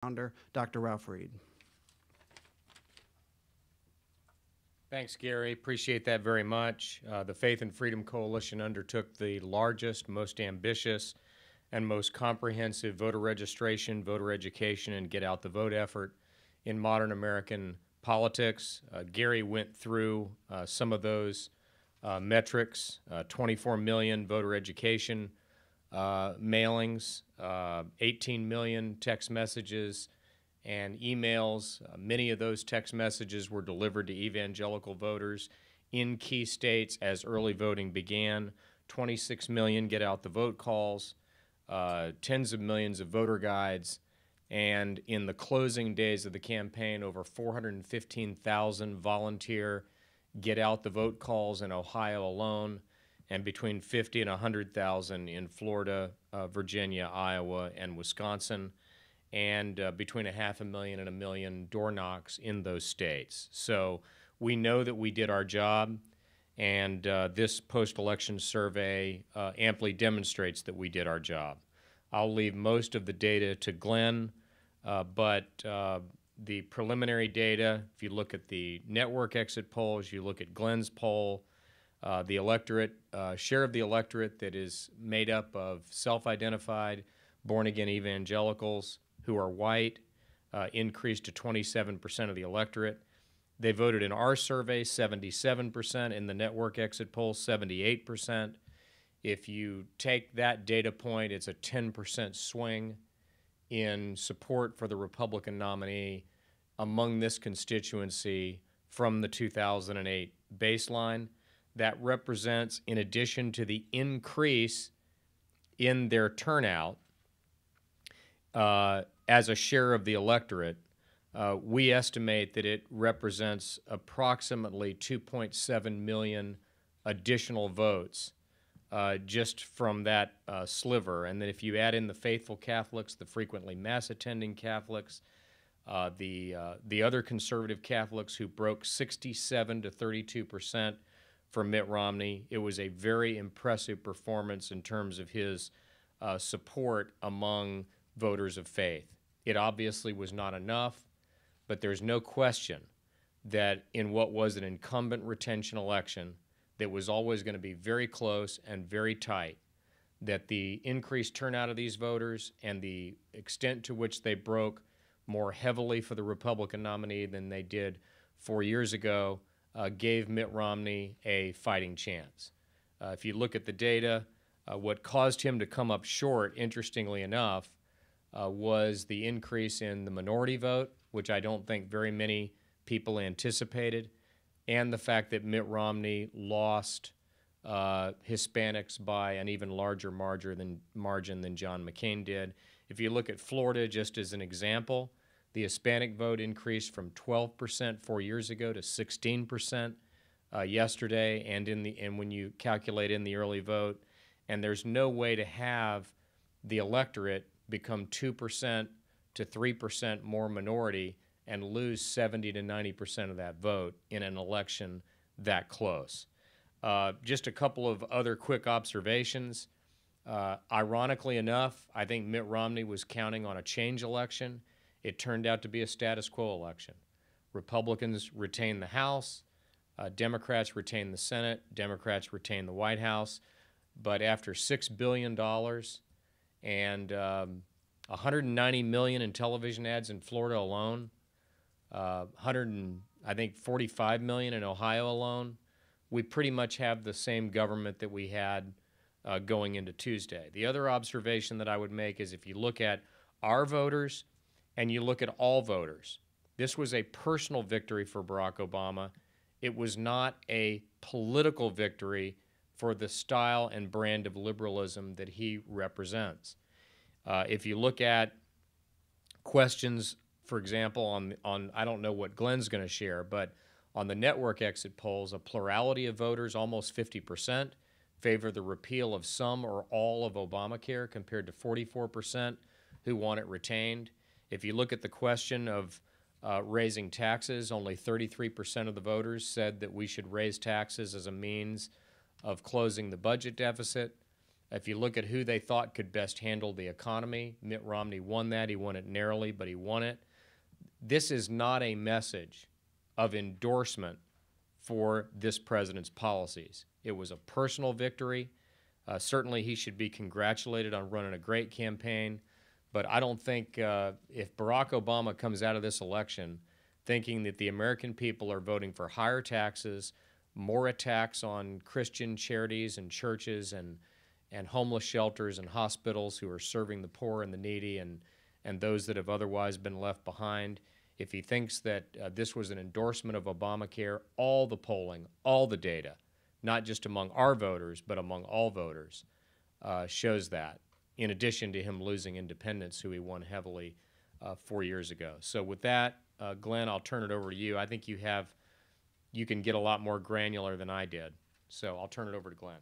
founder, Dr. Ralph Reed. Thanks, Gary. Appreciate that very much. The Faith and Freedom Coalition undertook the largest, most ambitious, and most comprehensive voter registration, voter education, and get out the vote effort in modern American politics. Gary went through some of those metrics, 24 million voter education mailings, 18 million text messages and emails. Many of those text messages were delivered to evangelical voters in key states as early voting began. 26 million get out the vote calls, tens of millions of voter guides, and in the closing days of the campaign, over 415,000 volunteer get out the vote calls in Ohio alone, and between 50 and 100,000 in Florida, Virginia, Iowa, and Wisconsin, and between 500,000 and 1 million door knocks in those states. So we know that we did our job, and this post-election survey amply demonstrates that we did our job. I'll leave most of the data to Glenn, but the preliminary data, if you look at the network exit polls, you look at Glenn's poll, the electorate, share of the electorate that is made up of self-identified, born-again evangelicals who are white, increased to 27% of the electorate. They voted in our survey 77%, in the network exit poll 78%. If you take that data point, it's a 10% swing in support for the Republican nominee among this constituency from the 2008 baseline. That represents, in addition to the increase in their turnout as a share of the electorate, we estimate that it represents approximately 2.7 million additional votes just from that sliver. And then if you add in the faithful Catholics, the frequently Mass-attending Catholics, the other conservative Catholics who broke 67 to 32% for Mitt Romney, it was a very impressive performance in terms of his support among voters of faith. It obviously was not enough, but there's no question that in what was an incumbent retention election that was always going to be very close and very tight, that the increased turnout of these voters and the extent to which they broke more heavily for the Republican nominee than they did 4 years ago gave Mitt Romney a fighting chance. If you look at the data, what caused him to come up short, interestingly enough, was the increase in the minority vote, which I don't think very many people anticipated, and the fact that Mitt Romney lost Hispanics by an even larger margin than John McCain did. If you look at Florida, just as an example, the Hispanic vote increased from 12% 4 years ago to 16% yesterday, and when you calculate in the early vote, and there's no way to have the electorate become 2% to 3% more minority and lose 70 to 90% of that vote in an election that close. Just a couple of other quick observations. Ironically enough, I think Mitt Romney was counting on a change election. It turned out to be a status quo election. Republicans retained the House, Democrats retained the Senate, Democrats retained the White House, but after $6 billion and 190 million in television ads in Florida alone, 45 million in Ohio alone, we pretty much have the same government that we had going into Tuesday. The other observation that I would make is if you look at our voters and you look at all voters, this was a personal victory for Barack Obama. It was not a political victory for the style and brand of liberalism that he represents. If you look at questions, for example, on I don't know what Glenn's going to share, but on the network exit polls, a plurality of voters, almost 50%, favor the repeal of some or all of Obamacare compared to 44% who want it retained. If you look at the question of raising taxes, only 33% of the voters said that we should raise taxes as a means of closing the budget deficit. If you look at who they thought could best handle the economy, Mitt Romney won that. He won it narrowly, but he won it. This is not a message of endorsement for this president's policies. It was a personal victory. Certainly, he should be congratulated on running a great campaign, but I don't think if Barack Obama comes out of this election thinking that the American people are voting for higher taxes, more attacks on Christian charities and churches and homeless shelters and hospitals who are serving the poor and the needy and those that have otherwise been left behind, if he thinks that this was an endorsement of Obamacare, all the polling, all the data, not just among our voters, but among all voters, shows that, in addition to him losing independents, who he won heavily 4 years ago. So with that, Glenn, I'll turn it over to you. I think you can get a lot more granular than I did. So I'll turn it over to Glenn.